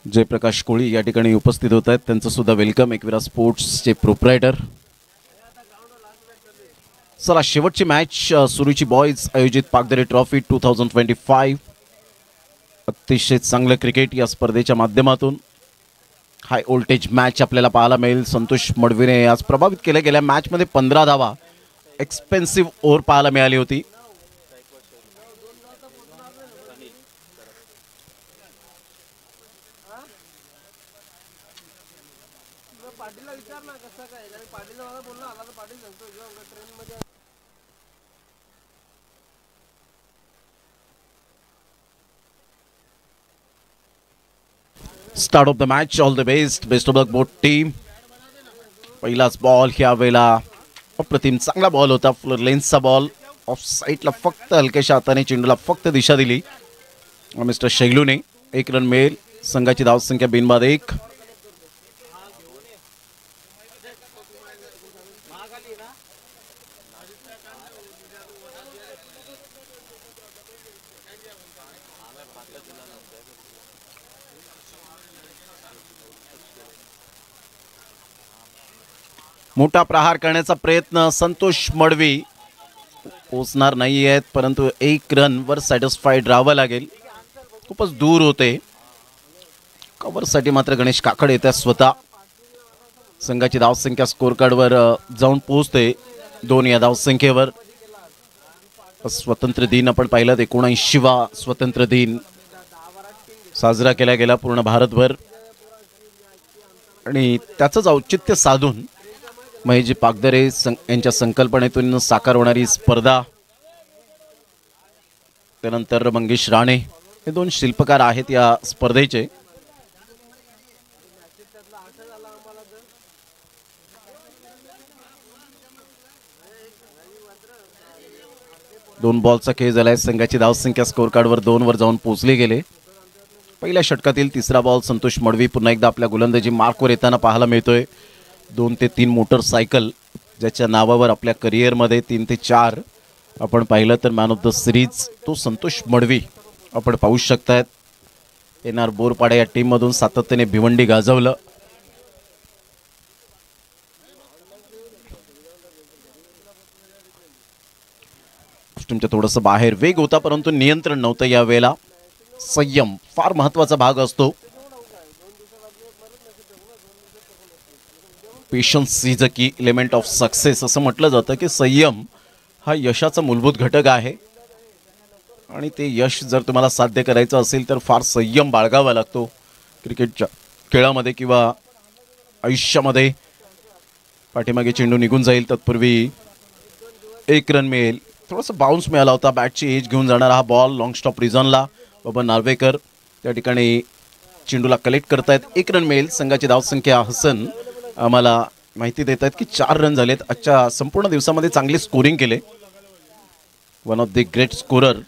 जयप्रकाश कोळी या ठिकाणी उपस्थित होत आहेत, त्यांचं सुद्धा वेलकम. एकविरा स्पोर्ट्सचे प्रोप्रायटर. चला शेवटची मॅच सुरूची बॉयज आयोजित पाकदरे ट्रॉफी 2025. अतिशय चांगलं क्रिकेट या स्पर्धेच्या माध्यमातून हाय व्होल्टेज मॅच आपल्याला पाहायला मिळेल. संतोष मडवीने आज प्रभावित केले. गेल्या मॅचमध्ये 15 धावा एक्सपेन्सिव्ह ओव्हर पाहायला मिळाली होती. Start of the match. All the best of luck both team. पहिलाच बॉल ह्या वेळेला अप्रतिम चांगला बॉल होता. फ्लोर लेन्सचा बॉल ऑफ साईडला फक्त हलक्याशा हाताने चेंडूला फक्त दिशा दिली मिस्टर शैलूने. 1 रन मिळेल. संघाची धावसंख्या बिनबाद 1. मोठा प्रहार करण्याचा प्रयत्न संतोष मडवी पोचणार नाही आहेत, परंतु 1 रनवर सॅटिस्फाईड राहावं लागेल. खूपच दूर होते. कव्हरसाठी मात्र गणेश काकड येतात स्वतः. संघाची धावसंख्या स्कोर कार्डवर जाऊन पोहोचते 2 या धावसंख्येवर. स्वतंत्र दिन आपण पाहिलं. 79वा स्वतंत्र दिन साजरा केला गेला पूर्ण भारतभर आणि त्याचंच औचित्य साधून महेशजी पाकदरे यांच्या संकल्पनेतून साकार होणारी स्पर्धा. त्यानंतर मंगेश राणे हे 2 शिल्पकार आहेत या स्पर्धेचे. दोन बॉलचा खेळ झालाय. संघाची धावसंख्या स्कोर कार्डवर 2 वर जाऊन पोहोचले गेले. पहिल्या षटकातील तिसरा बॉल संतोष मडवी पुन्हा एकदा आपल्या गोलंदाजी मार्कवर येताना पाहायला मिळतोय. 2 ते 3 मोटरसायकल ज्याच्या नावावर आपल्या करिअरमध्ये 3 ते 4 आपण पाहिलं तर मॅन ऑफ द सिरीज तो संतोष मडवी आपण पाहू शकतायत. NR बोरपाडा या टीममधून सातत्याने भिवंडी गाजवलं. तुमच्या थोडंसं बाहेर वेग होता परंतु नियंत्रण नव्हतं या वेळेला. संयम फार महत्त्वाचा भाग असतो. पेशन्स इज अ की एलिमेंट ऑफ सक्सेस असं म्हटलं जातं की संयम हा यशाचा मूलभूत घटक आहे आणि ते यश जर तुम्हाला साध्य करायचं असेल तर फार संयम बाळगावा लागतो क्रिकेटच्या खेळामध्ये किंवा आयुष्यामध्ये. पाठीमागे चेंडू निघून जाईल तत्पूर्वी 1 रन मिळेल. थोडासा बाउन्स मिळाला होता. बॅटची एज घेऊन जाणारा हा बॉल लॉंग स्टॉप रिझनला. बाबा नार्वेकर त्या ठिकाणी चेंडूला कलेक्ट करतायत. 1 रन मिळेल. संघाची धावसंख्या हसन आम्हाला माहिती देत आहेत की 4 रन झालेत. आजच्या संपूर्ण दिवसामध्ये चांगली स्कोरिंग केले. One of the great scorer.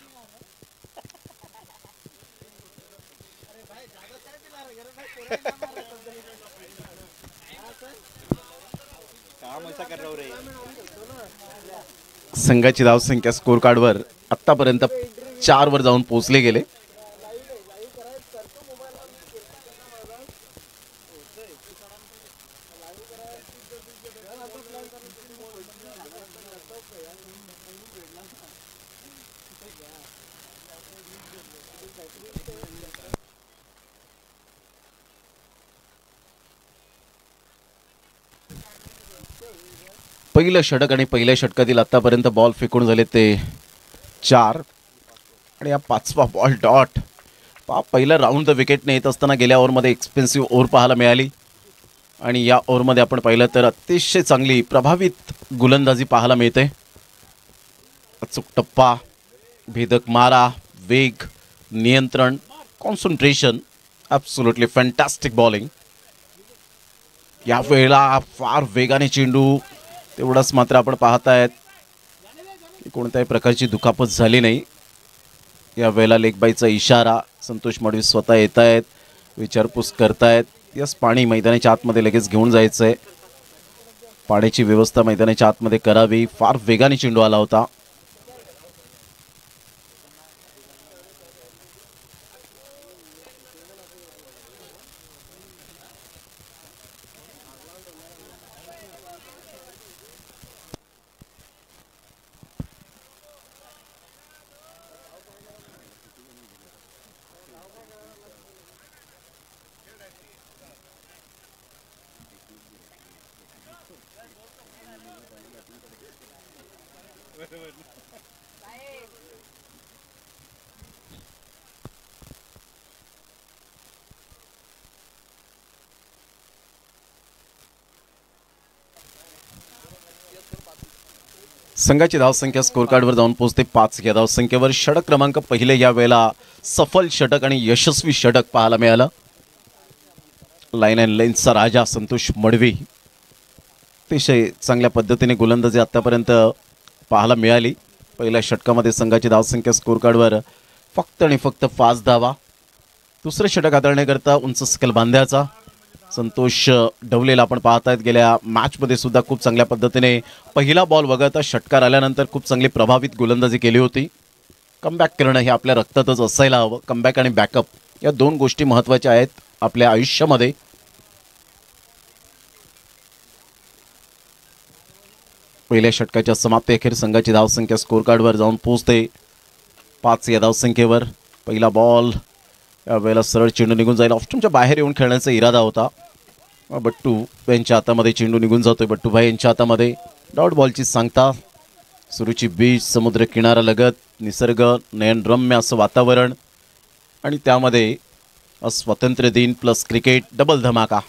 संघाची धावसंख्या स्कोर कार्डवर आतापर्यंत 4 वर जाऊन पोहोचले गेले. पहिलं षटक आणि पहिल्या षटकातील आतापर्यंत बॉल फेकून झाले ते 4 आणि हा 5वा बॉल डॉट. पहिला राऊंड द विकेटने येत असताना गेल्या ओव्हरमध्ये एक्सपेन्सिव्ह ओव्हर पाहायला मिळाली आणि या ओव्हरमध्ये आपण पाहिलं तर अतिशय चांगली प्रभावित गोलंदाजी पाहायला मिळते. अचूक टप्पा, भेदक मारा, वेग, नियंत्रण, कॉन्सन्ट्रेशन, ॲब्सोल्युटली फॅन्टॅस्टिक बॉलिंग. या वेळेला फार वेगाने चेंडू. तेवढंच मात्र आपण पाहतायत की कोणत्याही प्रकारची दुखापत झाली नाही. या वेळेला लेग बायचा इशारा. संतोष मडवी स्वतः येत आहेत, विचारपूस करतायत. यस, पाणी मैदानाच्या आतमध्ये लगेच घेऊन जायचं आहे. पाण्याची व्यवस्था मैदानाच्या आतमध्ये करावी. फार वेगाने चेंडू आला होता. संघाची धावसंख्या स्कोर कार्डवर जाऊन पोहोचते 5 या धावसंख्येवर. षटक क्रमांक पहिले या वेळेला सफल षटक आणि यशस्वी षटक पाहायला मिळालं. लाईन अँड लेन्सचा राजा संतोष मडवी अतिशय चांगल्या पद्धतीने गोलंदाजी आतापर्यंत पाहायला मिळाली. पहिल्या षटकामध्ये संघाची धावसंख्या स्कोर कार्डवर फक्त आणि फक्त 5 धावा. दुसरं षटक हाताळण्याकरता उंच स्केल बांध्याचा संतोष ढवलेला आपण पाहतायत. गेल्या मॅचमध्ये सुद्धा खूप चांगल्या पद्धतीने पहिला बॉल वगळता षटकार आल्यानंतर खूप चांगली प्रभावित गोलंदाजी केली होती. कमबॅक करणं हे आपल्या रक्तातच असायला हवं. कमबॅक आणि बॅकअप या दोन गोष्टी महत्त्वाच्या आहेत आपल्या आयुष्यामध्ये. पहिल्या षटकाच्या समाप्ती अखेर संघाची धावसंख्या स्कोर कार्डवर जाऊन पोहोचते 5 या धावसंख्येवर. पहिला बॉल यावेळेला सरळ चेंडू निघून जाईल. ऑप्शनच्या बाहेर येऊन खेळण्याचा इरादा होता. बट्टू यांच्या हातामध्ये चेंडू निघून जातोय. बट्टूभाई यांच्या हातामध्ये डॉट बॉलची सांगता. सुरूची बीच, समुद्र किनारा लगत, निसर्ग, नयनरम्य असं वातावरण आणि त्यामध्ये स्वातंत्र्य दिन प्लस क्रिकेट डबल धमाका.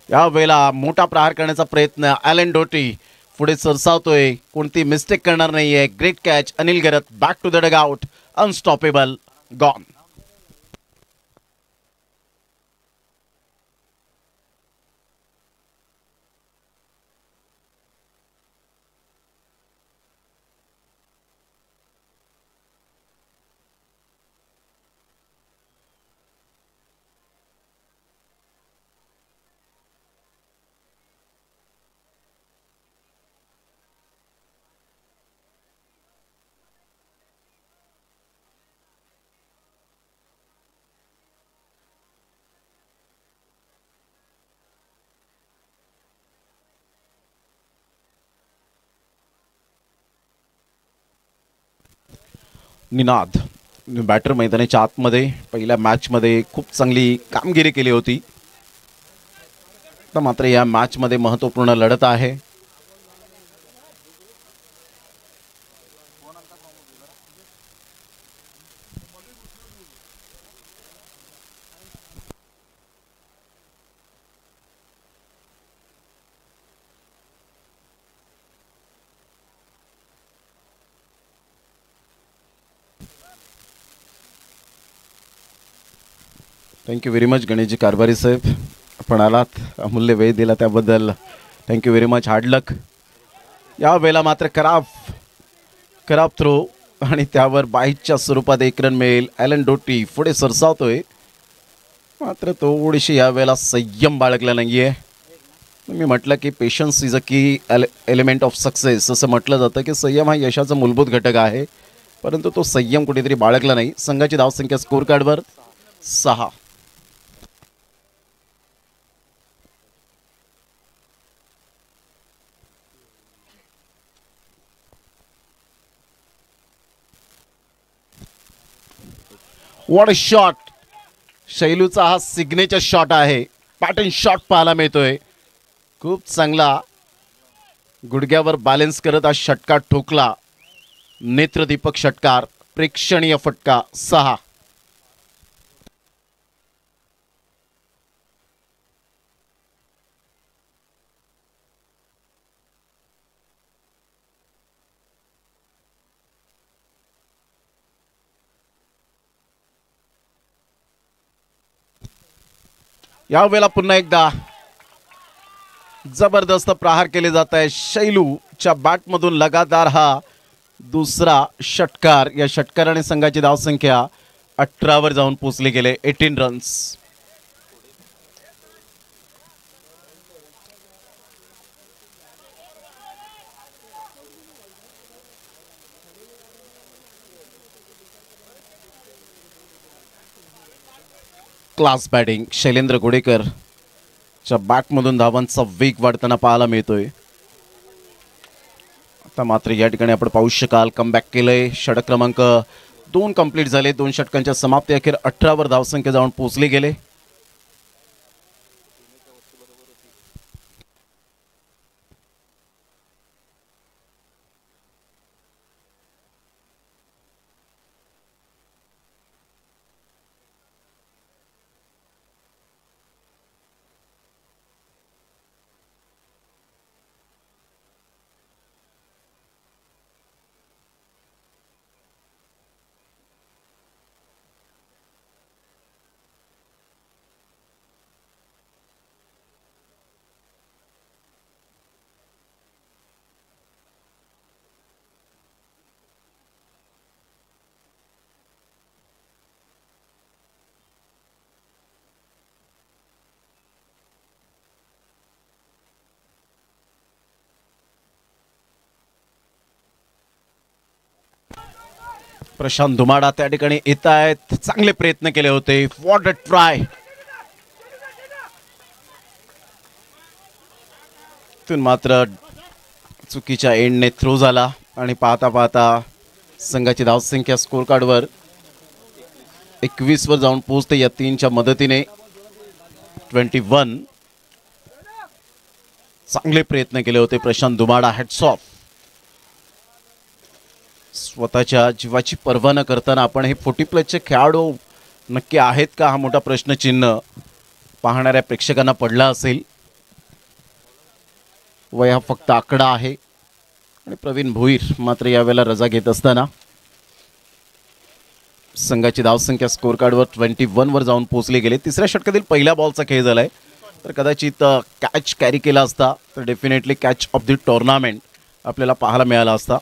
यावेळेला मोठा प्रहार करण्याचा प्रयत्न. ॲलन डोटी पुढे सरसावतोय. कोणती मिस्टेक करणार नाहीये. Great catch Anil Garat. Back to the dugout. Unstoppable. Gone. Ninad batter मैदानाच्या आतमध्ये पहिल्या मॅचमध्ये खूप चांगली कामगिरी केली होती. तर मात्र या मॅचमध्ये महत्त्वपूर्ण लढत आहे. थँक्यू व्हेरी मच गणेशजी कारभारी साहेब. आपण आलात, अमूल्य वेळ दिला त्याबद्दल थँक्यू व्हेरी मच. हार्ड लक. या वेळेला मात्र खराब थ्रो आणि त्यावर बाईटच्या स्वरूपात एक रन मिळेल. ॲलन डोटी पुढे सरसावतोय. मात्र थोडीशी या वेळेला संयम बाळगला नाही आहे. मी म्हटलं की पेशन्स इज अ की एलिमेंट ऑफ सक्सेस असं म्हटलं जातं की संयम हा यशाचा मूलभूत घटक आहे. परंतु तो संयम कुठेतरी बाळगला नाही. संघाची धावसंख्या स्कोर कार्डवर 6. What a shot. शैलूचा हा सिग्नेचर शॉट आहे. पॅटर्न शॉट पाहायला मिळतोय. खूप चांगला गुडघ्यावर बॅलन्स करत हा षटकार ठोकला. नेत्रदीपक षटकार. प्रेक्षणीय फटका. 6. यावेळेला पुन्हा एकदा जबरदस्त प्रहार केले जात आहे. शैलूच्या बॅटमधून लगातार हा दुसरा षटकार. या षटकाराने संघाची धावसंख्या 18 वर जाऊन पोहोचली गेले. 18 runs. Class batting. Shailendra Godekar च्या बॅटमधून धावांचा वेग वाढताना पाहायला मिळतोय. आता मात्र या ठिकाणी आपण पाहू शकाल कमबॅक केलंय. षटक क्रमांक 2 कंप्लीट झाले. 2 षटकांच्या समाप्ती अखेर 18 वर धावसंख्या जाऊन पोहोचले गेले. प्रशांत धुमाडा त्या ठिकाणी येत आहेत, चांगले प्रयत्न केले होते. What a try. मात्र चुकीच्या एंडने थ्रो झाला आणि पाहता पाहता संघाची धावसंख्या स्कोर कार्डवर 21 वर जाऊन पोहोचते या तीनच्या मदतीने. 21. चांगले प्रयत्न केले होते प्रशांत धुमाडा. Hats off. स्वतःच्या जीवाची पर्वा न करताना आपण हे 40+ खेळाडू नक्की आहेत का, हा मोठा प्रश्नचिन्ह पाहणाऱ्या प्रेक्षकांना पडला असेल. वय हा फक्त आकडा आहे. आणि प्रवीण भोईर मात्र यावेळेला रजा घेत असताना संघाची धावसंख्या स्कोर कार्डवर 21 वर जाऊन पोहोचली गेली. तिसऱ्या षटकातील पहिल्या बॉलचा खेळ झालाय, तर कदाचित कॅच कॅरी केला असता तर definitely catch of the tournament आपल्याला पाहायला मिळाला असता.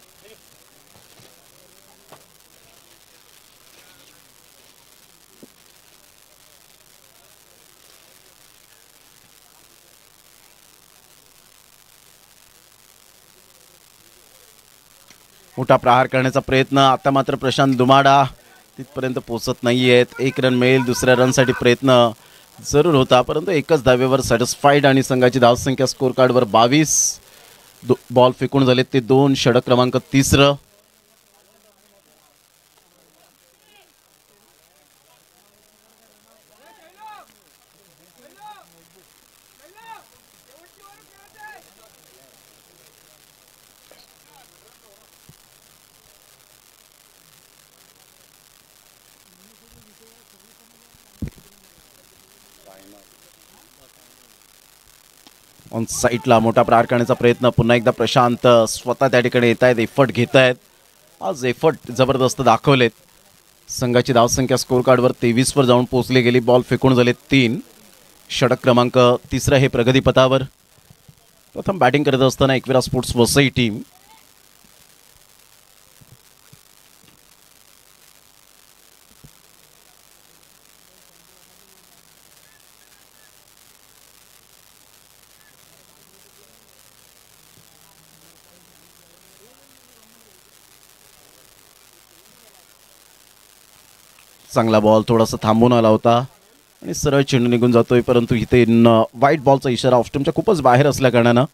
मोठा प्रहार करण्याचा प्रयत्न. आता मात्र प्रशांत धुमाडा तिथपर्यंत पोहोचत नाहीयेत. एक रन मिळेल, दुसऱ्या रनसाठी प्रयत्न जरूर होता, परंतु एकच धावेवर सॅटिस्फाईड आणि संघाची धावसंख्या स्कोर कार्डवर 22. बॉल फेकून झालेत ते 2. षटक क्रमांक 3. ऑन साईडला मोठा प्रहार करण्याचा प्रयत्न. पुन्हा एकदा प्रशांत स्वतः त्या ठिकाणी येत आहेत, एफर्ट घेत आहेत. आज एफर्ट जबरदस्त दाखवलेत. संघाची धावसंख्या स्कोर कार्डवर 23 वर जाऊन पोहोचली गेली. बॉल फेकून झाले 3. षटक क्रमांक 3 हे प्रगतीपथावर. प्रथम बॅटिंग करत असताना एकविरा स्पोर्ट्स वसई टीम. चांगला बॉल थोडासा थांबून आला होता आणि सरळ चेंडू निघून जातोय, परंतु इथे व्हाईट बॉलचा इशारा ऑफस्टंपच्या खूपच बाहेर असल्या कारणानं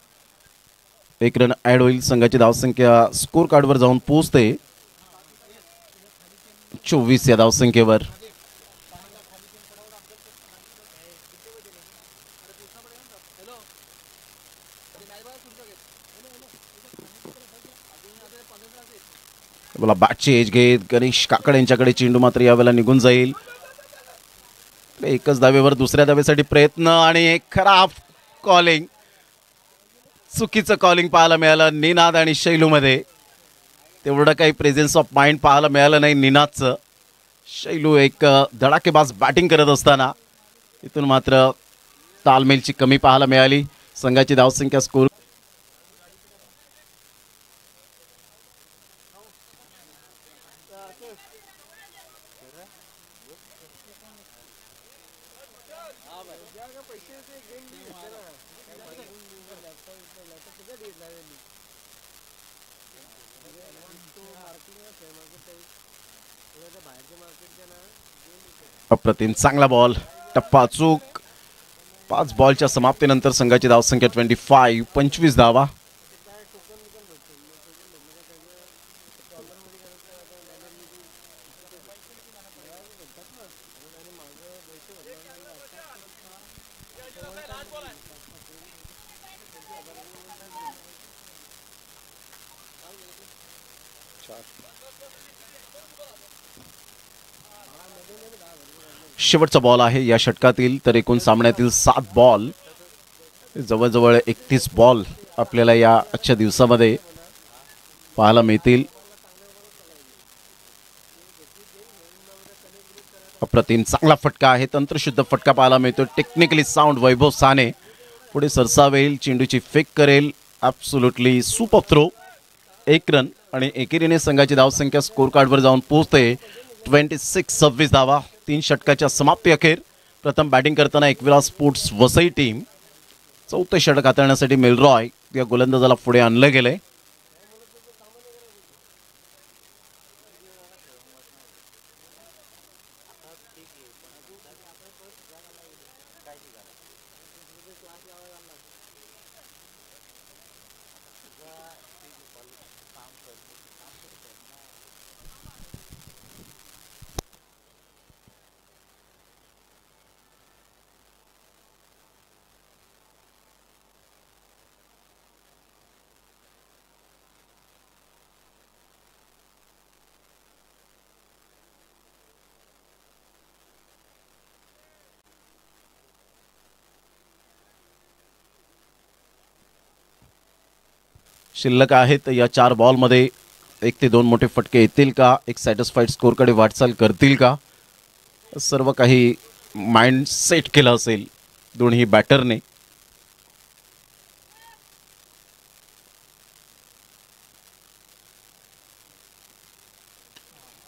1 रन ॲड होईल. संघाची धावसंख्या स्कोर कार्डवर जाऊन पोहोचते 24 या धावसंख्येवर. बोला बॅटची एज घेत गणेश काकड यांच्याकडे चेंडू मात्र यावेळेला निघून जाईल. एकच धावेवर दुसऱ्या धावेसाठी प्रयत्न आणि एक खराब कॉलिंग. चुकीचं कॉलिंग पाहायला मिळालं निनाद आणि शैलूमध्ये. तेवढं काही प्रेझेन्स ऑफ माइंड पाहायला मिळालं नाही निनादचं. शैलू एक धडाकेबाज बॅटिंग करत असताना इथून मात्र तालमेलची कमी पाहायला मिळाली. संघाची धावसंख्या स्कोर अप्रतिम. चांगला बॉल, टप्पा चूक. 5 बॉलच्या समाप्तीनंतर संघाची धावसंख्या 25 धावा. शेवटचा बॉल आहे या षटकातील. तर एकूण सामन्यातील 7 बॉल, जवळजवळ 31 बॉल आपल्याला या आजच्या दिवसामध्ये पाहायला मिळतील. अप्रतिम. चांगला फटका आहे, तंत्रशुद्ध फटका पाहायला मिळतो. टेक्निकली साऊंड वैभव साने पुढे सरसावेल, चेंडूची फेक करेल. Absolutely super throw. 1 रन आणि एकेरीने संघाची धावसंख्या स्कोर कार्डवर जाऊन पोहोचते 26 धावा. 3 षटकाच्या समाप्ती अखेर प्रथम बॅटिंग करताना एकविरा स्पोर्ट्स वसई टीम. 4थे षटक हाताळण्यासाठी मेलरॉय या गोलंदाजाला पुढे आणलं गेलंय. शिल्लक आहेत. या 4 बॉलमध्ये 1 ते 2 मोठे फटके येतील का, एक सॅटिस्फाईड स्कोरकडे वाटचाल करतील का, सर्व काही माइंड सेट केलं असेल दोन्ही बॅटरने.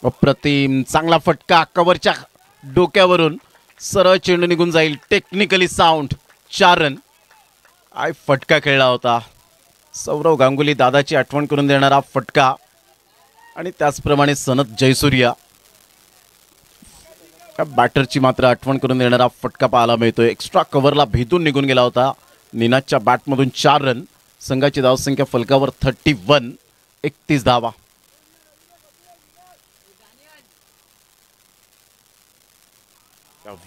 अप्रतिम चांगला फटका कव्हरच्या डोक्यावरून सरळ चेंडू निघून जाईल. Technically sound 4 run. आय फटका खेळला होता. सौरव गांगुली दादाची आठवण करून देणारा फटका आणि त्याचप्रमाणे सनत जयसूर्या बॅटरची मात्र आठवण करून देणारा फटका पाहायला मिळतोय. एक्स्ट्रा कव्हरला भेटून निघून गेला होता. निनादच्या बॅटमधून 4 रन. संघाची धावसंख्या फलकावर 31. 31 धावा.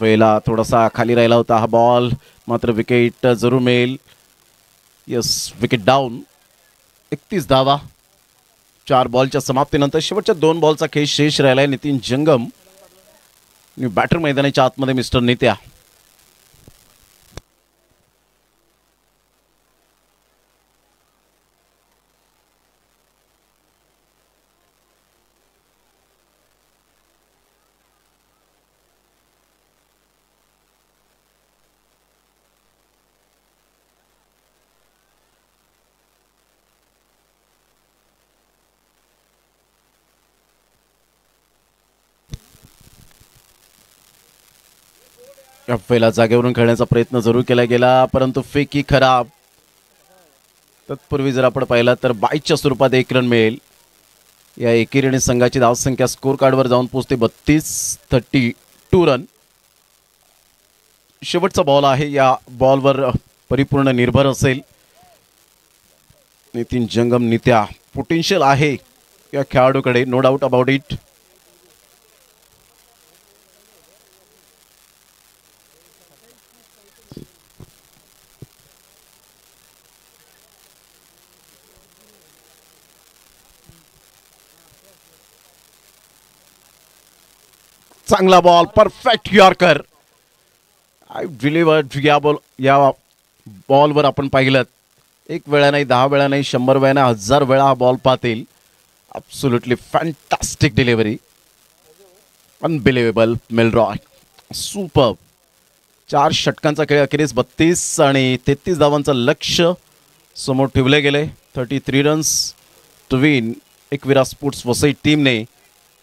वेळेला थोडासा खाली राहिला होता हा बॉल, मात्र विकेट जरूर मिळेल. Yes, wicket down. 31 धावा. 4 बॉलच्या समाप्तीनंतर शेवटच्या 2 बॉलचा खेळ शेष राहिलाय. नितीन जंगम बॅटर मैदानाच्या आतमध्ये मिस्टर नित्या. वेळेला जागेवरून खेळण्याचा प्रयत्न जरूर केला गेला, परंतु फेकी खराब. तत्पूर्वी जर आपण पाहिला तर 22च्या स्वरूपात 1 रन मिळेल. या एकेरीने संघाची धावसंख्या स्कोर कार्डवर जाऊन पोहोचते 32 रन. शेवटचा बॉल आहे. या बॉलवर परिपूर्ण निर्भर असेल नितीन जंगम. नित्या पोटेन्शियल आहे या खेळाडूकडे, नो डाऊट अबाउट इट. चांगला ball, perfect yorker. I believe या बॉलवर आपण पाहिलं 1 वेळा नाही, 10 वेळा नाही, 100 वेळा नाही, 1000 वेळा हा बॉल पाहतील. Absolutely fantastic delivery. Unbelievable Milroy, super. 4 षटकांचा खेळ अखेरीस 32 आणि 33 धावांचं लक्ष्य समोर ठेवले गेले. 33 runs to win. Ekvira sports Vasai टीमने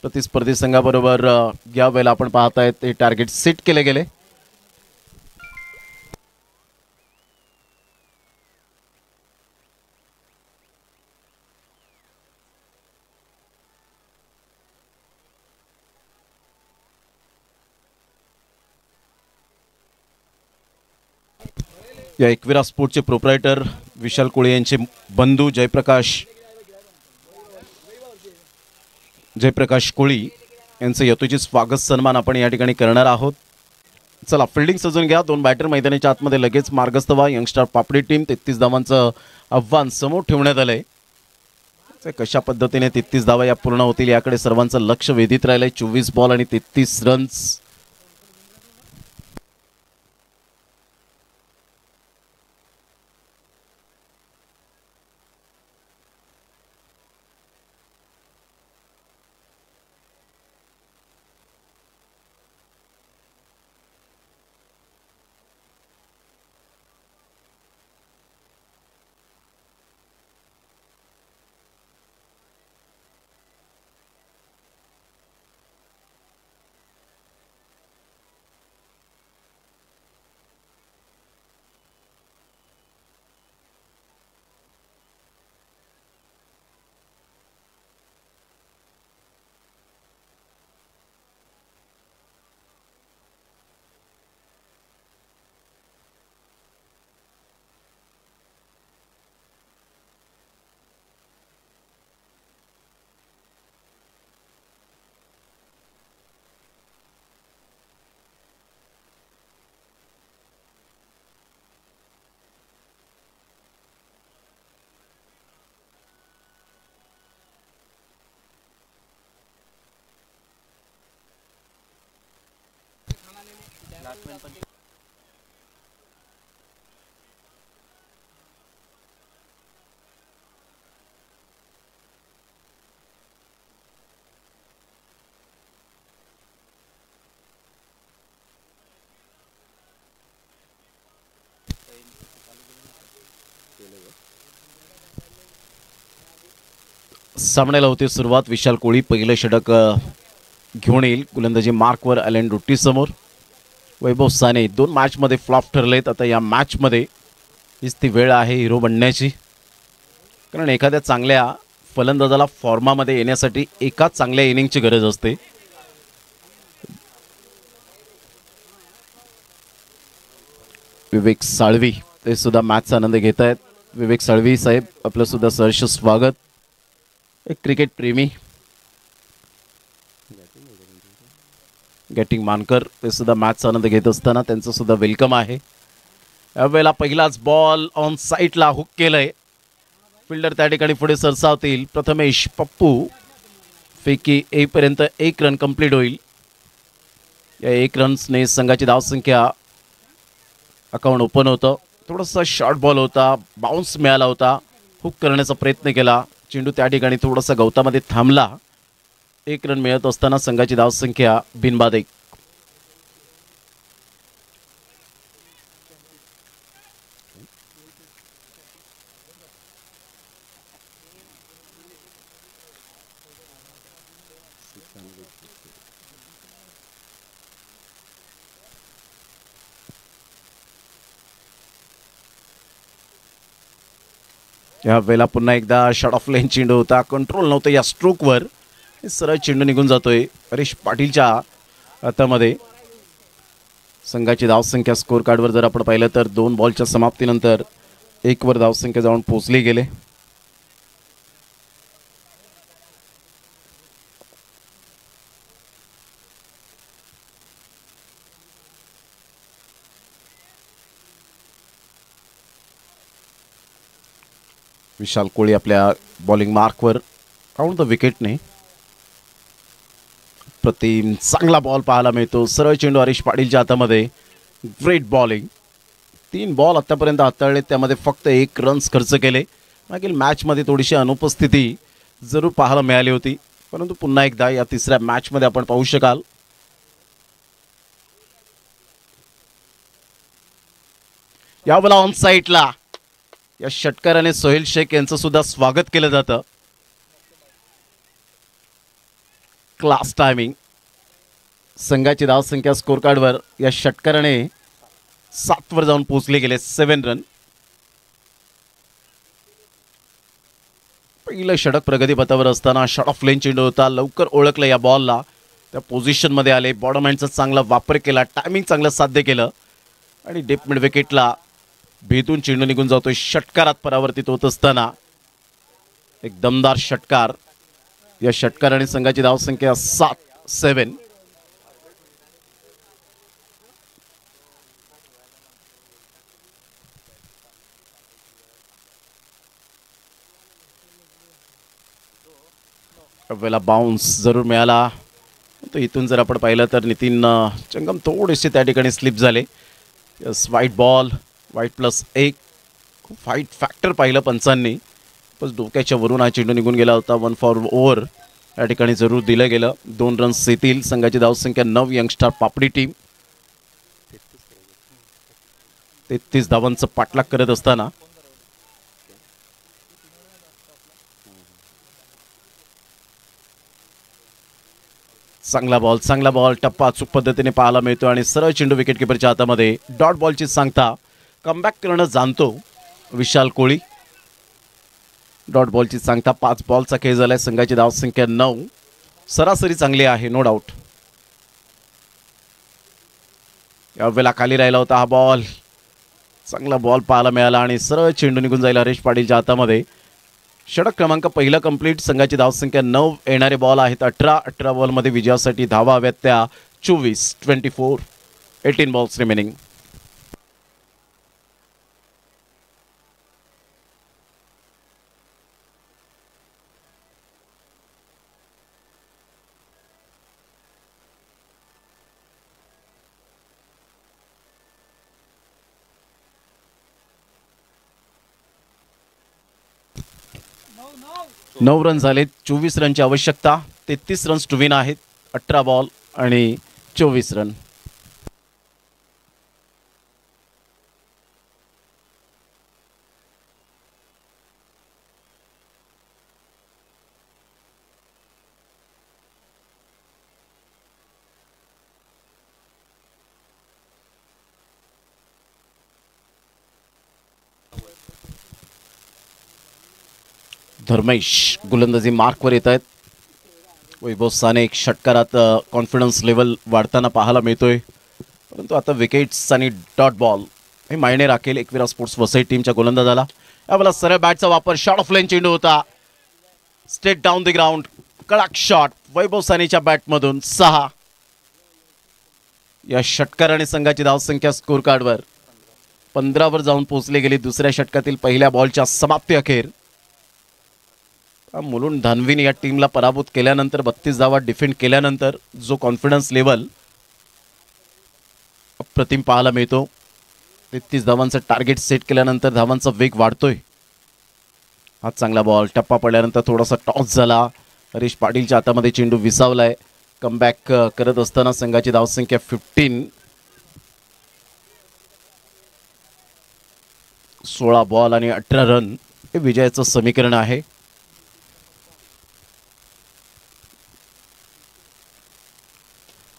प्रतिस्पर्धी संघाबरोबर या वेळेला आपण पाहतायत ते टार्गेट सेट केले गेले. या एकविरा स्पोर्टचे प्रोप्रायटर विशाल कोळे यांचे बंधू जयप्रकाश कोळी यांचं यथोचित स्वागत सन्मान आपण या ठिकाणी करणार आहोत. चला फिल्डिंग सजून घ्या. 2 बॅटर मैदानाच्या आतमध्ये लगेच मार्गस्थ व्हा. यंगस्टार पापडी टीम 33 धावांचं आव्हान समोर ठेवण्यात आलंय. कशा पद्धतीने 33 धावा या पूर्ण होतील याकडे सर्वांचं लक्ष वेधित राहिलंय. 24 बॉल आणि 33 रन्स. सामन्याला होती सुरुवात. विशाल कोळी पहिलं षटक घेऊन येईल. गोलंदाजी मार्कवर ॲलन रुट्टी समोर. वैभव साने 2 मॅचमध्ये फ्लॉप ठरलेत. आता या मॅचमध्ये हीच ती वेळ आहे हिरो बनण्याची, कारण एखाद्या चांगल्या फलंदाजाला फॉर्मामध्ये येण्यासाठी एकाच चांगल्या इनिंगची गरज असते. विवेक साळवी ते सुद्धा मॅचचा आनंद घेत आहेत. विवेक साळवी साहेब आपलं सुद्धा सहर्ष स्वागत. एक क्रिकेट प्रेमी. गॅटिंग मानकर ते सुद्धा मॅचचा आनंद घेत असताना त्यांचं सुद्धा वेलकम आहे. यावेळेला पहिलाच बॉल ऑन साईडला हुक केलंय. फिल्डर त्या ठिकाणी पुढे सरसावतील. प्रथमेश पप्पू फेकी येईपर्यंत 1 रन कंप्लीट होईल. या 1 रन्सने संघाची धावसंख्या अकाउंट ओपन होतं. थोडासा शॉर्ट बॉल होता, बाउन्स मिळाला होता, हुक करण्याचा प्रयत्न केला. चेंडू त्या ठिकाणी थोडासा गवतामध्ये थांबला. 1 रन मिळत असताना संघाची धावसंख्या बिनबाद 1. या वेळेला पुन्हा एकदा शॉट ऑफ लेन चेंडू होता. कंट्रोल नव्हतं या स्ट्रोकवर. सरळ चेंडू निघून जातोय हरीश पाटीलच्या हातामध्ये. संघाची धावसंख्या स्कोर कार्डवर जर आपण पाहिलं तर 2 बॉलच्या समाप्तीनंतर 1 वर धावसंख्या जाऊन पोहोचली गेले. विशाल कोळी आपल्या बॉलिंग मार्कवर राऊंड द विकेटने. प्रतिम चांगला बॉल पाहायला मिळतो. सरळ चेंडू हरीश पाटीलच्या हातामध्ये. Great bowling. 3 बॉल आतापर्यंत हाताळले, त्यामध्ये फक्त 1 रन्स खर्च केले. मागील मॅचमध्ये थोडीशी अनुपस्थिती जरूर पाहायला मिळाली होती, परंतु पुन्हा एकदा या तिसऱ्या मॅचमध्ये आपण पाहू शकाल. यावेळेला ऑन साईडला या षटकाराने सोहेल शेख यांचं सुद्धा स्वागत केलं जातं. Class timing. संघाची धावसंख्या स्कोर कार्डवर या षटकाराने 7 वर जाऊन पोहोचले गेले. 7 रन. पहिलं षटक प्रगतीपथावर असताना शॉट ऑफ लेन चेंडू होता. लवकर ओळखलं या बॉलला, त्या पोझिशनमध्ये आले. बॉटम हँडचा चांगला वापर केला, टायमिंग चांगलं साध्य केलं आणि डीप मिड विकेटला भेदून चेंडू निघून जातोय. षटकारात परावर्तित होत असताना एक दमदार षटकार. या षटकाराने संघाची धावसंख्या 7. वेळेला बाउन्स जरूर मिळाला. तर इथून जर आपण पाहिलं तर नितीन चंगम थोडेसे त्या ठिकाणी स्लिप झाले. Yes, white ball. व्हाईट +1. खूप फाईट फॅक्टर पाहिलं पंचांनी. पण डोक्याच्या वरून हा चेंडू निघून गेला होता. 1 फॉर ओव्हर या ठिकाणी जरूर दिलं गेलं. 2 रन्स येतील. संघाची धावसंख्या 9. यंगस्टार पापडी टीम 33 धावांचं पाठलाग करत असताना चांगला बॉल टप्पा अचूक पद्धतीने पाहायला मिळतो आणि सरळ चेंडू विकेटकीपरच्या हातामध्ये. डॉट बॉलची सांगता. कमबॅक करणं जाणतो विशाल कोळी. डॉट बॉलची सांगता. 5 बॉलचा खेळ झालाय. संघाची धावसंख्या 9. सरासरी चांगली आहे, नो डाऊट. यावेळेला खाली राहिला होता हा बॉल. चांगला बॉल पाहायला मिळाला आणि सरळ चेंडू निघून जाईल हरीश पाटीलच्या हातामध्ये. षटक क्रमांक पहिला कंप्लीट. संघाची धावसंख्या 9. येणारे बॉल आहेत 18 बॉलमध्ये विजयासाठी धावा हव्यात त्या 24. 24. 18 बॉल्स रिमेनिंग. नऊ रन झालेत. 24 रनची आवश्यकता. 33 रन्स टू विन आहेत. 18 बॉल आणि 24 रन. धर्मेश गोलंदाजी मार्कवर येत आहेत. वैभव साने एक षटकारात कॉन्फिडन्स लेवल वाढताना पाहायला मिळतोय, परंतु आता विकेट्स आणि डॉट बॉल हे मायने राखेल एकविरा स्पोर्ट्स वसई टीमच्या गोलंदाजाला. यावेळेला सरळ बॅटचा वापर, शॉट ऑफ लाईन चेंडू होता, स्ट्रेट डाऊन द ग्राउंड, कडक शॉट वैभव सानेच्या बॅटमधून 6. या षटकाराने संघाची धावसंख्या स्कोर कार्डवर 15 वर जाऊन पोहोचली गेली दुसऱ्या षटकातील पहिल्या बॉलच्या समाप्ती अखेर. मुलुंड धानवीने या टीमला पराभूत केल्यानंतर 32 धावा डिफेंड केल्यानंतर जो कॉन्फिडन्स लेवल अप्रतिम पाहायला मिळतो. 33 धावांचं टार्गेट सेट केल्यानंतर धावांचा वेग वाढतोय. हा चांगला बॉल, टप्पा पडल्यानंतर थोडासा टॉस झाला, हरीश पाटीलच्या हातामध्ये चेंडू विसावलाय. कमबॅक करत असताना संघाची धावसंख्या 15. 16 बॉल आणि 18 रन हे विजयाचं समीकरण आहे.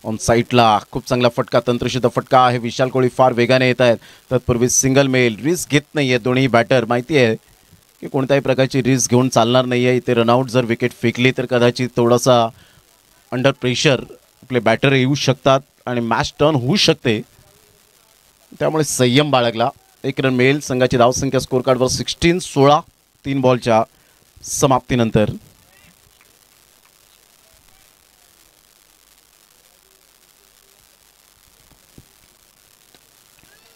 ऑन साईटला खूप चांगला फटका, तंत्रशुद्ध फटका आहे. विशाल कोळी फार वेगाने येत आहेत. तत्पूर्वी सिंगल मेल, रिस्क घेत नाहीये दोन्ही बॅटर. माहिती आहे की कोणत्याही प्रकारची रिस्क घेऊन चालणार नाहीये. इथे रनआउट जर विकेट फेकली तर कदाचित थोडासा अंडर प्रेशर आपले बॅटर येऊ शकतात आणि मॅच टर्न होऊ शकते. त्यामुळे संयम बाळगला. 1 रन मिळेल. संघाची धावसंख्या स्कोर कार्डवर 16 3 बॉलच्या समाप्तीनंतर.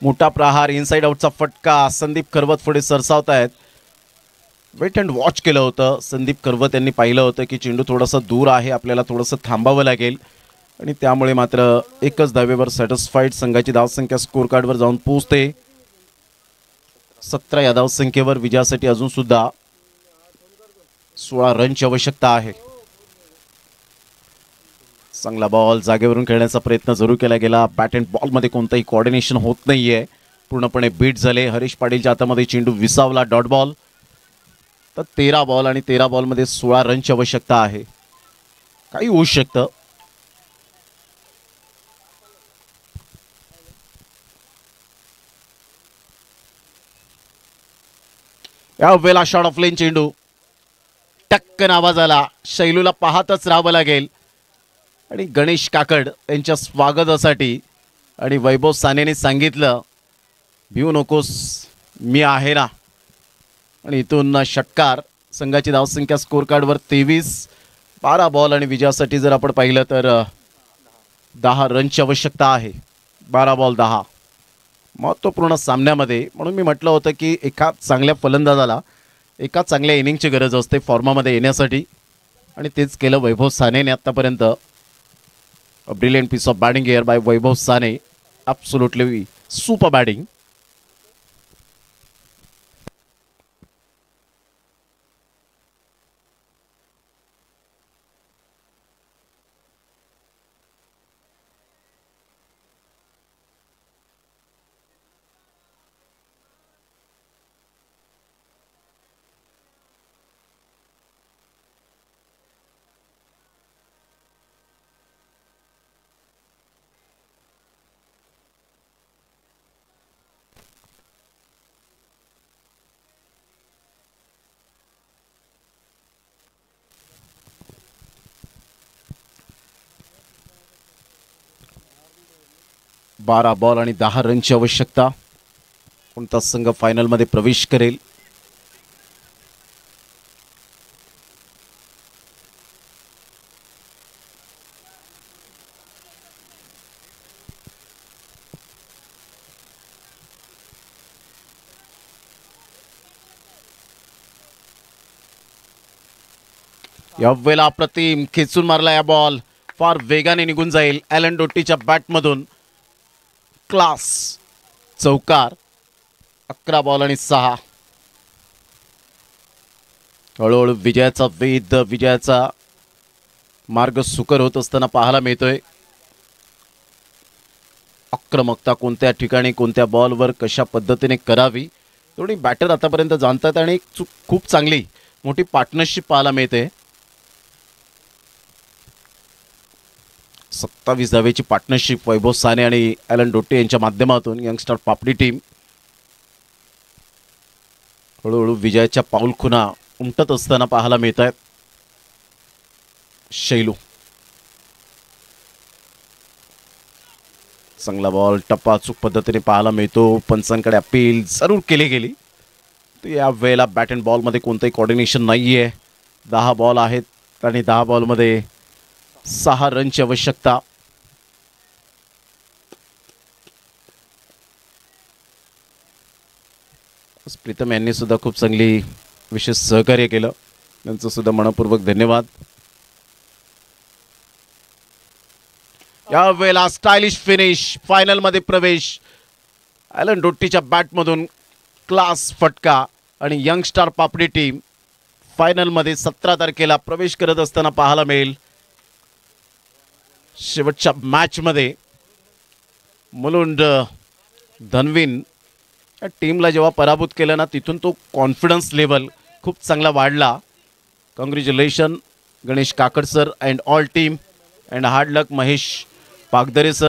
मोठा प्रहार, इनसाइड आउटचा फटका. संदीप खरवत पुढे सरसावत आहेत. वेट अँड वॉच केलं होतं संदीप खरवत यांनी. पाहिलं होतं की चेंडू थोडासा दूर आहे, आपल्याला थोडंसं थांबावं लागेल आणि त्यामुळे मात्र एकच धावेवर सॅटिस्फाईड. संघाची धावसंख्या स्कोर कार्डवर जाऊन पोहोचते 17. या धावसंख्येवर विजयासाठी अजून सुद्धा 16 रनची आवश्यकता आहे. चांगला बॉल, जागेवरून खेळण्याचा प्रयत्न जरूर केला गेला. बॅट अँड बॉलमध्ये कोणतंही कोऑर्डिनेशन होत नाहीये, पूर्णपणे बीट झाले. हरीश पाटीलच्या हातामध्ये चेंडू विसावला, डॉट बॉल. तर 13 बॉल आणि 13 बॉलमध्ये 16 रनची आवश्यकता आहे. काही होऊ शकतं. या वेळेला शॉट ऑफ लाईन चेंडू, टक्कन आवाज आला. शैलूला पाहतच राहावं लागेल आणि गणेश काकड यांच्या स्वागतासाठी आणि वैभव सानेने सांगितलं भिऊ नकोस, मी आहे ना. आणि इथून षटकार. संघाची धावसंख्या स्कोर कार्डवर 23. 12 बॉल आणि विजयासाठी जर आपण पाहिलं तर 10 रनची आवश्यकता आहे. 12 बॉल 10. महत्त्वपूर्ण सामन्यामध्ये म्हणून मी म्हटलं होतं की एका चांगल्या फलंदाजाला एका चांगल्या इनिंगची गरज असते फॉर्मामध्ये येण्यासाठी, आणि तेच केलं वैभव सानेने आत्तापर्यंत. A brilliant piece of batting here by Vaibhav Sane. Absolutely super batting. बारा बॉल आणि 10 रनची आवश्यकता. कोणता संघ फायनलमध्ये प्रवेश करेल? यावेळेला अप्रतिम खेचून मारला या बॉल, फार वेगाने निघून जाईल ॲलन डोटीच्या बॅटमधून. क्लास चौकार. 11 बॉल आणि 6. हळूहळू विजयाचा वेध, विजयाचा मार्ग सुकर होत असताना पाहायला मिळतोय. आक्रमकता कोणत्या ठिकाणी कोणत्या बॉलवर कशा पद्धतीने करावी दोन्ही बॅटर आतापर्यंत जाणतात आणि खूप चांगली मोठी पार्टनरशिप पाहायला मिळते. 27 धावेची पार्टनरशिप वैभव साने आणि ॲलन डोटे यांच्या माध्यमातून यंगस्टर पापडी टीम हळूहळू विजयाच्या पाऊलखुणा उमटत असताना पाहायला मिळत आहेत. शैलू चांगला बॉल टप्पा चूक पद्धतीने पाहायला मिळतो. पंचांकडे अपील जरूर केली गेली. या वेळेला बॅट अँड बॉलमध्ये कोणतंही कॉर्डिनेशन नाही आहे. 10 बॉल आहेत आणि 10 बॉलमध्ये 6 रनची आवश्यकता. प्रीतम यांनी सुद्धा खूप चांगली विशेष सहकार्य केलं. त्यांचं सुद्धा मनपूर्वक धन्यवाद. या वेळेला स्टायलिश फिनिश, फायनल मध्ये प्रवेश. ॲलन डोट्टीच्या बॅटमधून क्लास फटका आणि यंग स्टार पापडी टीम फायनल मध्ये 17 तारखेला प्रवेश करत असताना पाहायला मिळेल. शेवटच्या मॅच मध्ये मुलुंड धनविन या टीमला जेव्हा पराभूत केलं ना, तिथून तो कॉन्फिडन्स लेवल खूप चांगला वाढला. Congratulation Ganesh Kakad sir and all team and hard luck Mahesh Pagdare sir.